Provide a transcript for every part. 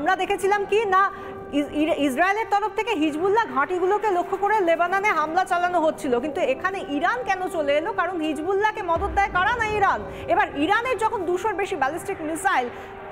আমরা দেখেছিলাম কি না ইসরায়েলের তরফ থেকে হিজবুল্লাহ ঘাঁটিগুলোকে লক্ষ্য করে লেবাননে হামলা চালানো হচ্ছিল, কিন্তু এখানে ইরান কেন চলে এলো? কারণ হিজবুল্লাহকে মদদ দেয় কারা? না ইরান। এবার ইরানের যখন 200-র বেশি ব্যালিস্টিক মিসাইল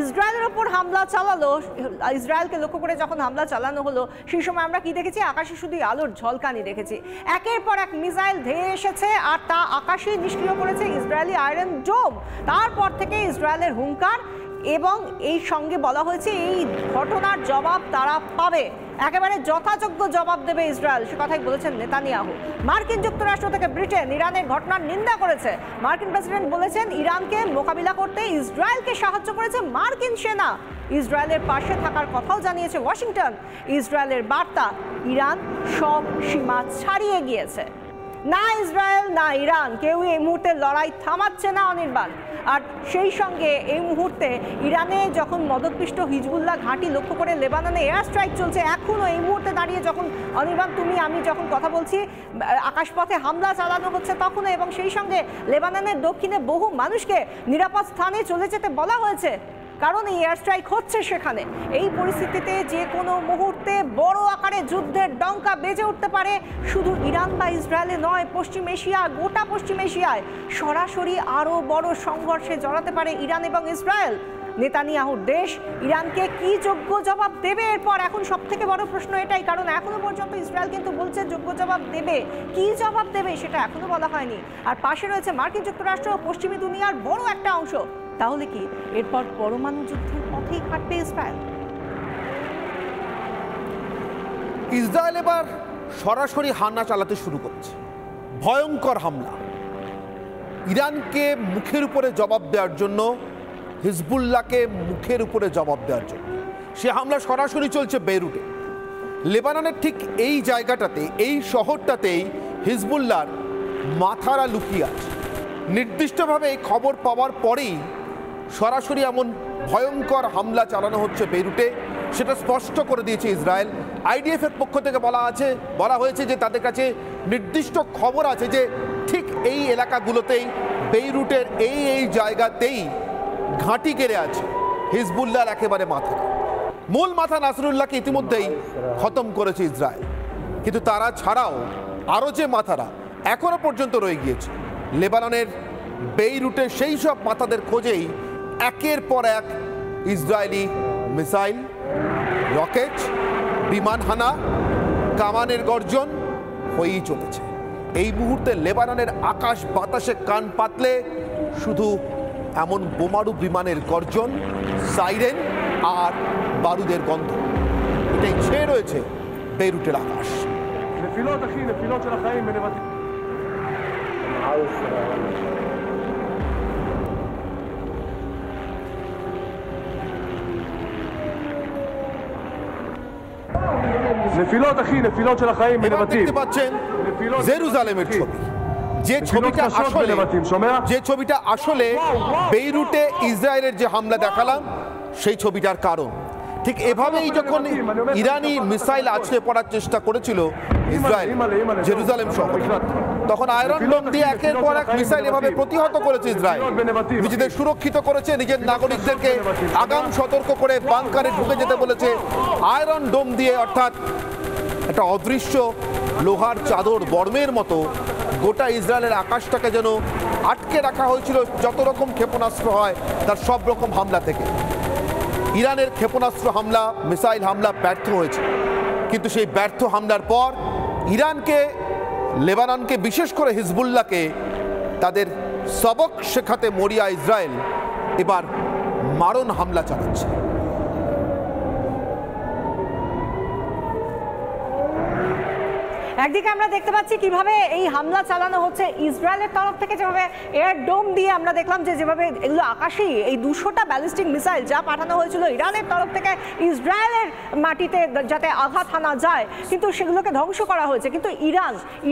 ইসরায়েলের ওপর হামলা চালালো, ইসরায়েলকে লক্ষ্য করে যখন হামলা চালানো হলো, সেই সময় আমরা কি দেখেছি? আকাশে শুধু আলোর ঝলকানি দেখেছি। একের পর এক মিসাইল ধেয়ে এসেছে আর তা আকাশে নিষ্ক্রিয় করেছে ইসরায়েলি আয়রন ডোম। তারপর থেকে ইসরায়েলের হুঙ্কার এবং এই সঙ্গে বলা হয়েছে এই ঘটনার জবাব তারা পাবে, একেবারে যথাযোগ্য জবাব দেবে ইসরায়েল, সে কথাই বলেছেন নেতানিয়াহু। মার্কিন যুক্তরাষ্ট্র থেকে ব্রিটেন ইরানের ঘটনার নিন্দা করেছে। মার্কিন প্রেসিডেন্ট বলেছেন ইরানকে মোকাবিলা করতে ইসরায়েলকে সাহায্য করেছে মার্কিন সেনা। ইসরায়েলের পাশে থাকার কথাও জানিয়েছে ওয়াশিংটন। ইসরায়েলের বার্তা, ইরান সব সীমা ছাড়িয়ে গিয়েছে। না ইসরায়েল না ইরান কেউই এই মুহূর্তে লড়াই থামাচ্ছে না অনির্বাণ। আর সেই সঙ্গে এই মুহূর্তে ইরানে যখন মদতপৃষ্ট হিজবুল্লাহ ঘাঁটি লক্ষ্য করে লেবাননে এয়ার স্ট্রাইক চলছে, এখনও এই মুহূর্তে দাঁড়িয়ে যখন অনির্বাণ তুমি আমি যখন কথা বলছি আকাশপথে হামলা চালানো হচ্ছে তখনও, এবং সেই সঙ্গে লেবাননের দক্ষিণে বহু মানুষকে নিরাপদ স্থানে চলে যেতে বলা হয়েছে কারণ এই এয়ার স্ট্রাইক হচ্ছে সেখানে। এই পরিস্থিতিতে যে কোনো মুহূর্তে বড় আকারে যুদ্ধের ডঙ্কা বেজে উঠতে পারে। শুধু ইরান বা ইসরায়েলে নয়, পশ্চিম এশিয়া, গোটা পশ্চিম এশিয়ায় সরাসরি আরও বড় সংঘর্ষে জড়াতে পারে ইরান এবং ইসরায়েল। নেতানিয়াহুর দেশ ইরানকে কি যোগ্য জবাব দেবে এরপর? এখন সব থেকে বড় প্রশ্ন এটাই, কারণ এখনো পর্যন্ত ইসরায়েল কিন্তু বলছে যোগ্য জবাব দেবে। কি জবাব দেবে সেটা এখনো বলা হয়নি। আর পাশে রয়েছে মার্কিন যুক্তরাষ্ট্র ও পশ্চিমী দুনিয়ার বড় একটা অংশ। তাহলে কি এরপর পরমাণু যুদ্ধের পথেই হাঁটবে ইসরায়েল? ইসরায়েল এবার সরাসরি হামলা চালাতে শুরু করছে, ভয়ঙ্কর হামলা। ইরানকে মুখের উপরে জবাব দেওয়ার জন্য, হিজবুল্লাহকে মুখের উপরে জবাব দেওয়ার জন্য সে হামলা সরাসরি চলছে বেইরুটে। লেবাননের ঠিক এই জায়গাটাতে, এই শহরটাতেই হিজবুল্লাহর মাথারা লুকিয়ে আছে। নির্দিষ্টভাবে এই খবর পাওয়ার পরেই সরাসরি এমন ভয়ঙ্কর হামলা চালানো হচ্ছে বেইরুটে, সেটা স্পষ্ট করে দিয়েছে ইসরায়েল। আইডিএফের পক্ষ থেকে বলা হয়েছে যে তাদের কাছে নির্দিষ্ট খবর আছে যে ঠিক এই এলাকাগুলোতেই, বেইরুটের এই জায়গাতেই ঘাঁটি গেড়ে আছে হিজবুল্লাহর একেবারে মাথা। মূল মাথা নাসরুল্লাহকে ইতিমধ্যেই খতম করেছে ইসরায়েল, কিন্তু তারা ছাড়াও আরও যে মাথারা এখনো পর্যন্ত রয়ে গিয়েছে লেবাননের বেইরুটে, সেই সব মাথাদের খোঁজেই একের পর এক ইসরায়েলি মিসাইল, রকেট, বিমান হানা, কামানের গর্জন হয়েই চলেছে। এই মুহূর্তে লেবাননের আকাশ বাতাসে কান পাতলে শুধু এমন বোমারু বিমানের গর্জন, সাইরেন আর বারুদের গন্ধ, এটাই ছেয়ে রয়েছে বেইরুটের আকাশ। দেখতে পাচ্ছেন জেরুজালেমের ছবি, যে ছবিটা আসলে বেইরুটে ইসরায়েলের যে হামলা দেখালাম সেই ছবিটার কারণ। ঠিক এভাবেই যখন ইরানি মিসাইল আছড়ে পড়ার চেষ্টা করেছিল ইসরায়েল জেরুজালেম শহরে, তখন আয়রন ডোম দিয়ে একের পর এক মিসাইল এভাবে প্রতিহত করেছে ইসরায়েল। নিজেদের সুরক্ষিত করেছে, নিজের নাগরিকদেরকে আগাম সতর্ক করে বাংকারে ঢুকে যেতে বলেছে আয়রন ডোম দিয়ে, অর্থাৎ একটা অদৃশ্য লোহার চাদর বর্মের মতো গোটা ইসরায়েলের আকাশটাকে যেন আটকে রাখা হয়েছিল যত রকম ক্ষেপণাস্ত্র হয় তার সব রকম হামলা থেকে। ইরানের ক্ষেপণাস্ত্র হামলা, মিসাইল হামলা ব্যর্থ হয়েছে, কিন্তু সেই ব্যর্থ হামলার পর ইরানকে, লেবাননকে, বিশেষ করে হিজবুল্লাহকে তাদের সবক শেখাতে মরিয়া ইসরায়েল এবার মারণ হামলা চালাচ্ছে। একদিকে আমরা দেখতে পাচ্ছি কিভাবে এই হামলা চালানো হচ্ছে ইসরায়েলের তরফ থেকে, যেভাবে এয়ার ডোম দিয়ে আমরা দেখলাম যে যেভাবে এগুলো আকাশেই এই 200টা ব্যালিস্টিক মিসাইল যা পাঠানো হয়েছিল ইরানের তরফ থেকে ইসরায়েলের মাটিতে যাতে আঘাত হানা যায়, কিন্তু সেগুলোকে ধ্বংস করা হয়েছে। কিন্তু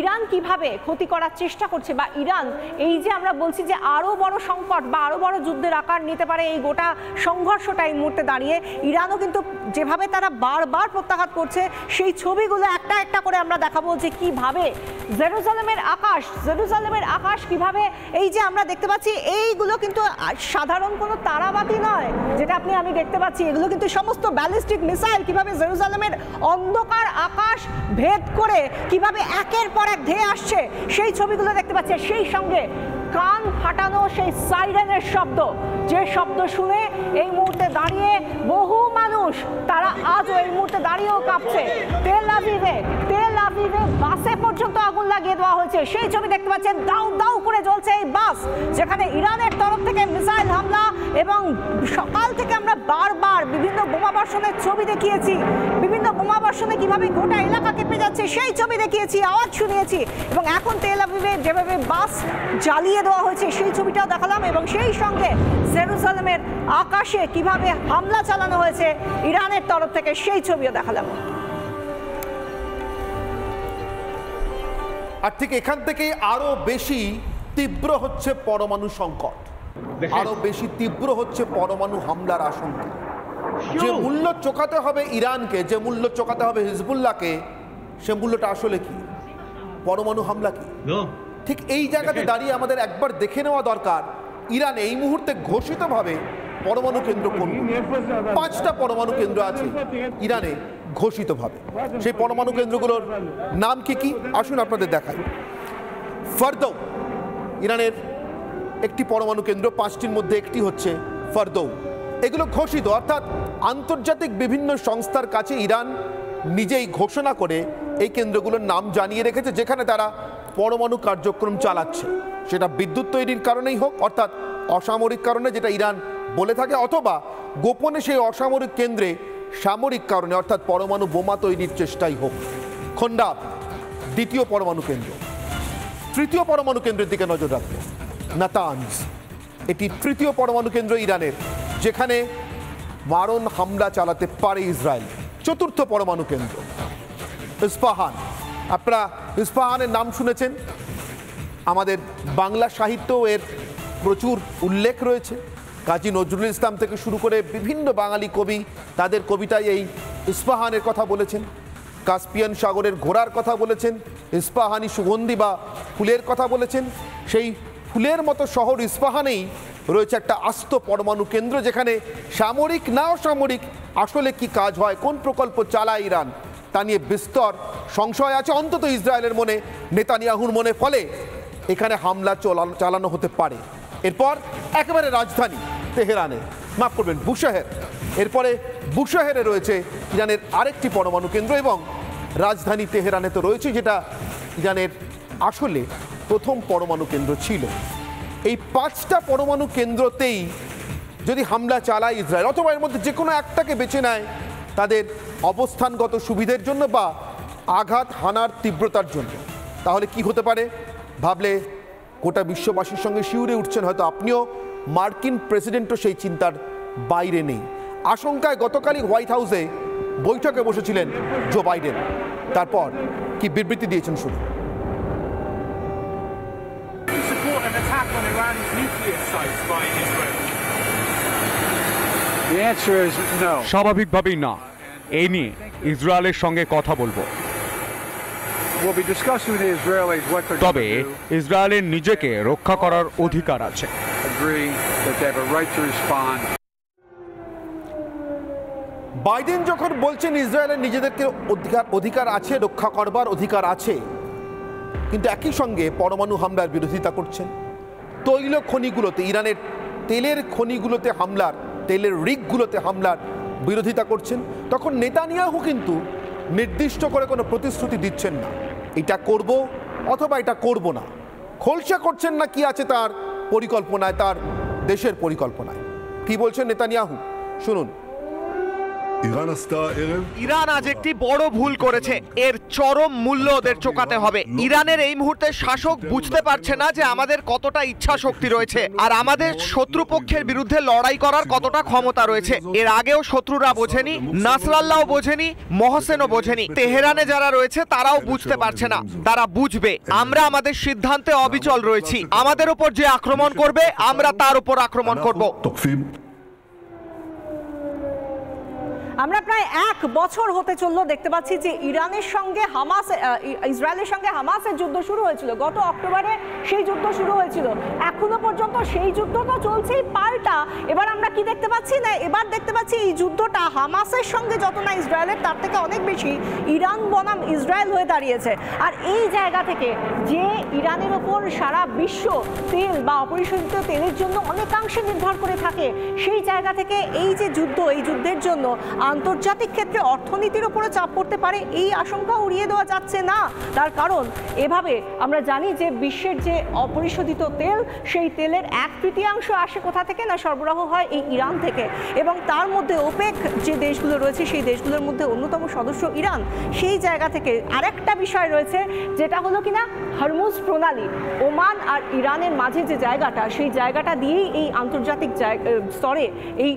ইরান কিভাবে ক্ষতি করার চেষ্টা করছে, বা ইরান এই যে আমরা বলছি যে আরও বড় সংকট বা আরও বড় যুদ্ধের আকার নিতে পারে এই গোটা সংঘর্ষটা এই মুহূর্তে দাঁড়িয়ে, ইরানও কিন্তু যেভাবে তারা বারবার প্রত্যাঘাত করছে সেই ছবিগুলো একটা একটা করে আমরা দেখাবো যে কিভাবে জেরুজালেমের আকাশ কিভাবে, এই যে আমরা দেখতে পাচ্ছি এইগুলো কিন্তু সাধারণ কোনো তারাবাতি নয় যেটা আমি দেখতে পাচ্ছি, এগুলো কিন্তু সমস্ত ব্যালিস্টিক মিসাইল কিভাবে জেরুজালেমের অন্ধকার আকাশ ভেদ করে কিভাবে একের পর এক ধেয়ে আসছে সেই ছবিগুলো দেখতে পাচ্ছি। সেই সঙ্গে কান ফাটানো সেই সাইরেনের শব্দ, যে শব্দ শুনে এই মুহূর্তে দাঁড়িয়ে বহু মানুষ তারা আজও এই মুহূর্তে দাঁড়িয়েও কাঁপছে। তেল আভিভে বাসে পর্যন্ত আগুন লাগিয়ে দেওয়া হয়েছে, সেই ছবি দেখতে পাচ্ছেন। দাউ দাউ করে জ্বলছে এই বাস, যেখানে ইরানের তরফ থেকে মিসাইল হামলা এবং সকাল থেকে আমরা বারবার বিভিন্ন বোমাবর্ষণের ছবি দেখিয়েছি, বিভিন্ন বোমাবর্ষণে কিভাবে গোটা এলাকা কেঁপে যাচ্ছে সেই ছবি দেখিয়েছি, আওয়াজ শুনিয়েছি, এবং এখন তেল আভিভে যেভাবে বাস জ্বালিয়ে দেওয়া হয়েছে সেই ছবিটাও দেখালাম, এবং সেই সঙ্গে জেরুজালেমের আকাশে কিভাবে হামলা চালানো হয়েছে ইরানের তরফ থেকে সেই ছবিও দেখালাম। আর ঠিক এখান থেকে আরো বেশি তীব্র হচ্ছে পরমাণু সংকট, আরো বেশি তীব্র হচ্ছে পরমাণু হামলার আশঙ্কা। যে মূল্য চোকাতে হবে ইরানকে, যে মূল্য চোকাতে হবে হিজবুল্লাহকে, সে মূল্যটা আসলে কি? পরমাণু হামলা কি? ঠিক এই জায়গাতে দাঁড়িয়ে আমাদের একবার দেখে নেওয়া দরকার ইরান এই মুহূর্তে ঘোষিতভাবে পরমাণু কেন্দ্র কোনগুলো। 5টা পরমাণু কেন্দ্র আছে ইরানে ঘোষিতভাবে। সেই পরমাণু কেন্দ্রগুলোর নাম কি কি আসুন আপনাদের দেখাই। ফরদৌ ইরানের একটি পরমাণু কেন্দ্র, 5টির মধ্যে একটি হচ্ছে ফরদৌ। এগুলো ঘোষিত, অর্থাৎ আন্তর্জাতিক বিভিন্ন সংস্থার কাছে ইরান নিজেই ঘোষণা করে এই কেন্দ্রগুলোর নাম জানিয়ে রেখেছে, যেখানে তারা পরমাণু কার্যক্রম চালাচ্ছে। সেটা বিদ্যুৎ তৈরির কারণেই হোক, অর্থাৎ অসামরিক কারণে যেটা ইরান বলে থাকে, অথবা গোপনে সেই অসামরিক কেন্দ্রে সামরিক কারণে অর্থাৎ পরমাণু বোমা তৈরির চেষ্টাই হোক। খন্ডাব দ্বিতীয় পরমাণু কেন্দ্র। তৃতীয় পরমাণু কেন্দ্রের দিকে নজর রাখবে নাতানজ, এটি তৃতীয় পরমাণু কেন্দ্র ইরানের, যেখানে মারণ হামলা চালাতে পারে ইসরায়েল। চতুর্থ পরমাণু কেন্দ্র ইস্পাহান। আপনারা ইস্পাহানের নাম শুনেছেন, আমাদের বাংলা সাহিত্য এর প্রচুর উল্লেখ রয়েছে। কাজী নজরুল ইসলাম থেকে শুরু করে বিভিন্ন বাঙালি কবি তাদের কবিতায় এই ইস্পাহানের কথা বলেছেন। কাস্পিয়ান সাগরের ঘোড়ার কথা বলেছেন, ইস্পাহানি সুগন্ধি বা ফুলের কথা বলেছেন। সেই ফুলের মতো শহর ইস্পাহানেই রয়েছে একটা আস্ত পরমাণু কেন্দ্র, যেখানে সামরিক না অসামরিক আসলে কি কাজ হয়, কোন প্রকল্প চালায় ইরান, তা নিয়ে বিস্তর সংশয় আছে অন্তত ইসরায়েলের মনে, নেতানিয়াহুর মনে। ফলে এখানে হামলা চালানো হতে পারে। এরপর একেবারে রাজধানী তেহরানে, মাফ করবেন বুশেহের, এরপরে বুশেহেরে রয়েছে ইরানের আরেকটি পরমাণু কেন্দ্র, এবং রাজধানী তেহরানে তো রয়েছে, যেটা ইরানের আসলে প্রথম পরমাণু কেন্দ্র ছিল। এই 5টা পরমাণু কেন্দ্রতেই যদি হামলা চালায় ইসরায়েল, অথবা এর মধ্যে যে কোনো একটাকে বেছে নেয় তাদের অবস্থানগত সুবিধের জন্য বা আঘাত হানার তীব্রতার জন্য, তাহলে কি হতে পারে ভাবলে গোটা বিশ্ববাসীর সঙ্গে শিউরে উঠছেন হয়তো আপনিও। মার্কিন প্রেসিডেন্টও সেই চিন্তার বাইরে নেই। আশঙ্কায় গতকালই হোয়াইট হাউসে বৈঠকে বসেছিলেন জো বাইডেন। তারপর কি বিবৃতি দিয়েছেন শুনুন। স্বাভাবিকভাবেই না, এই নিয়ে ইসরায়েলের সঙ্গে কথা বলবো। তবে ইসরায়েলের নিজেকে রক্ষা করার অধিকার আছে। বাইডেন যখন বলছেন ইসরায়েলের নিজেদেরকে অধিকার আছে, রক্ষা করবার অধিকার আছে, কিন্তু একই সঙ্গে পরমাণু হামলার বিরোধিতা করছেন। তৈল খনিগুলোতে, ইরানের তেলের খনিগুলোতে হামলার, তেলের রিগগুলোতে হামলার বিরোধিতা করছেন, তখন নেতানিয়াহু কিন্তু নির্দিষ্ট করে কোনো প্রতিশ্রুতি দিচ্ছেন না, এটা করব অথবা এটা করব না। খোলসা করছেন না কি আছে তার পরিকল্পনায়, তার দেশের পরিকল্পনায়। কি বলছেন নেতানিয়াহু শুনুন। ইরান আজ একটি বড় ভুল করেছে, এর চরম মূল্য ওদের চোকাতে হবে। ইরানের এই মুহূর্তে শাসক বুঝতে পারছে না যে আমাদের কতটা ইচ্ছা শক্তি রয়েছে আর আমাদের শত্রুপক্ষের বিরুদ্ধে লড়াই করার কতটা ক্ষমতা রয়েছে। এর আগেও শত্রুরা বোঝেনি, নাসরাল্লাহও বোঝেনি, মহসেনও বোঝেনি। তেহরানে যারা রয়েছে তারাও বুঝতে পারছে না, তারা বুঝবে। আমরা আমাদের সিদ্ধান্তে অবিচল রয়েছি, আমাদের উপর যে আক্রমণ করবে আমরা তার উপর আক্রমণ করব। আমরা প্রায় 1 বছর হতে চললো দেখতে পাচ্ছি যে ইরানের সঙ্গে ইসরায়েলের সঙ্গে হামাসের যুদ্ধ শুরু হয়েছিল গত অক্টোবরে, সেই যুদ্ধ শুরু হয়েছিল। এখনো পর্যন্ত সেই যুদ্ধ তো চলছেই, পাল্টা এবার আমরা কি দেখতে পাচ্ছি না, এবার দেখতে পাচ্ছি এই যুদ্ধটা হামাসের সঙ্গে যত না ইসরায়েলের, তার থেকে অনেক বেশি ইরান বনাম ইসরায়েল হয়ে দাঁড়িয়েছে। আর এই জায়গা থেকে যে ইরানের ওপর সারা বিশ্ব তেল বা অপরিশোধিত তেলের জন্য অনেকাংশে নির্ভর করে থাকে, সেই জায়গা থেকে এই যে যুদ্ধ, এই যুদ্ধের জন্য আন্তর্জাতিক ক্ষেত্রে অর্থনীতির উপরে চাপ পড়তে পারে, এই আশঙ্কা উড়িয়ে দেওয়া যাচ্ছে না। তার কারণ এভাবে আমরা জানি যে বিশ্বের যে অপরিশোধিত তেল, সেই তেলের 1/3 আসে কোথা থেকে না, সরবরাহ হয় এই ইরান থেকে। এবং তার মধ্যে ওপেক যে দেশগুলো রয়েছে, সেই দেশগুলোর মধ্যে অন্যতম সদস্য ইরান। সেই জায়গা থেকে আরেকটা বিষয় রয়েছে, যেটা হলো কিনা হরমুজ প্রণালী, ওমান আর ইরানের মাঝে যে জায়গাটা, সেই জায়গাটা দিয়েই এই আন্তর্জাতিক স্তরে এই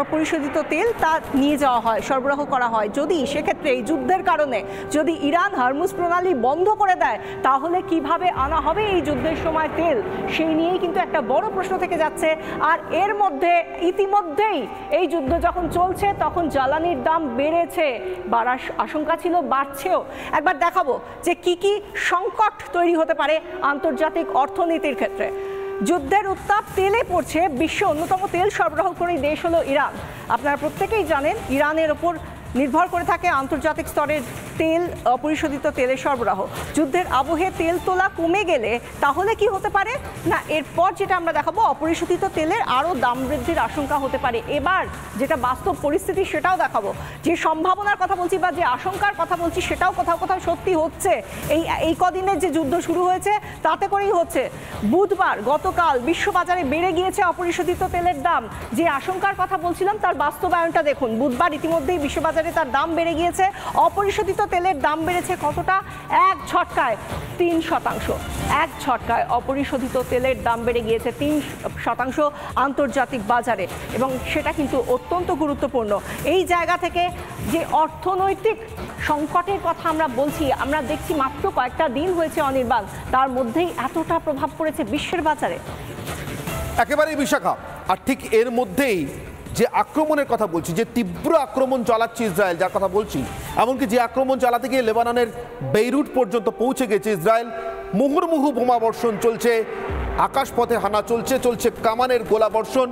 অপরিশোধিত তেল তা নিয়ে যাওয়া হয়, সরবরাহ করা হয়। যদি সেক্ষেত্রে এই যুদ্ধের কারণে যদি ইরান হরমুজ প্রণালী বন্ধ করে দেয়, তাহলে কিভাবে আনা হবে এই যুদ্ধের সময় তেল, সেই নিয়েই কিন্তু একটা বড় প্রশ্ন থেকে যাচ্ছে। আর এর মধ্যে ইতিমধ্যেই এই যুদ্ধ যখন চলছে, তখন জ্বালানির দাম বেড়েছে, বাড়ার আশঙ্কা ছিল, বাড়ছেও। একবার দেখাবো যে কি কি সংকট তৈরি হতে পারে আন্তর্জাতিক অর্থনীতির ক্ষেত্রে। যুদ্ধের উত্তাপ তেলে পড়ছে, বিশ্ব অন্যতম তেল সরবরাহকারী দেশ হলো ইরান। আপনারা প্রত্যেকেই জানেন ইরানের ওপর নির্ভর করে থাকে আন্তর্জাতিক স্তরের তেল, অপরিশোধিত তেলের সরবরাহ। যুদ্ধের আবহে তেল তোলা কমে গেলে তাহলে কি হতে পারে না, এরপর যেটা আমরা দেখাবো, অপরিশোধিত তেলের আরও দাম বৃদ্ধির আশঙ্কা হতে পারে। এবার যেটা বাস্তব পরিস্থিতি সেটাও দেখাবো, যে সম্ভাবনার কথা বলছি বা যে আশঙ্কার কথা বলছি, সেটাও কোথাও কোথাও সত্যি হচ্ছে। এই কদিনের যে যুদ্ধ শুরু হয়েছে তাতে করেই হচ্ছে। বুধবার গতকাল বিশ্ববাজারে বেড়ে গিয়েছে অপরিশোধিত তেলের দাম। যে আশঙ্কার কথা বলছিলাম তার বাস্তবায়নটা দেখুন। বুধবার ইতিমধ্যেই বিশ্ববাজারে তার দাম বেড়ে গিয়েছে। অপরিশোধিত তেলের দাম বেড়েছে কতটা? 1 ঝটকায় 3%। 1 ঝটকায় অপরিশোধিত তেলের দাম বেড়ে গিয়েছে 3% আন্তর্জাতিক বাজারে, এবং সেটা কিন্তু অত্যন্ত গুরুত্বপূর্ণ। এই জায়গা থেকে যে অর্থনৈতিক সংকটের কথা আমরা বলছি, আমরা দেখছি মাত্র কয়েকটা দিন হয়েছে অনির্বাণ, তার মধ্যেই এতটা প্রভাব পড়েছে বিশ্বের বাজারে। একেবারেই বিশাখা। আর ঠিক এর মধ্যেই যে আক্রমণের কথা বলছি, যে তীব্র আক্রমণ চালাচ্ছে ইসরায়েল, যার কথা বলছি, এমনকি যে আক্রমণ চালাতে গিয়ে লেবাননের বেইরুট পর্যন্ত পৌঁছে গেছে ইসরায়েল। মুহুর্মুহু বোমা বর্ষণ চলছে, আকাশপথে হানা চলছে, কামানের গোলা বর্ষণ।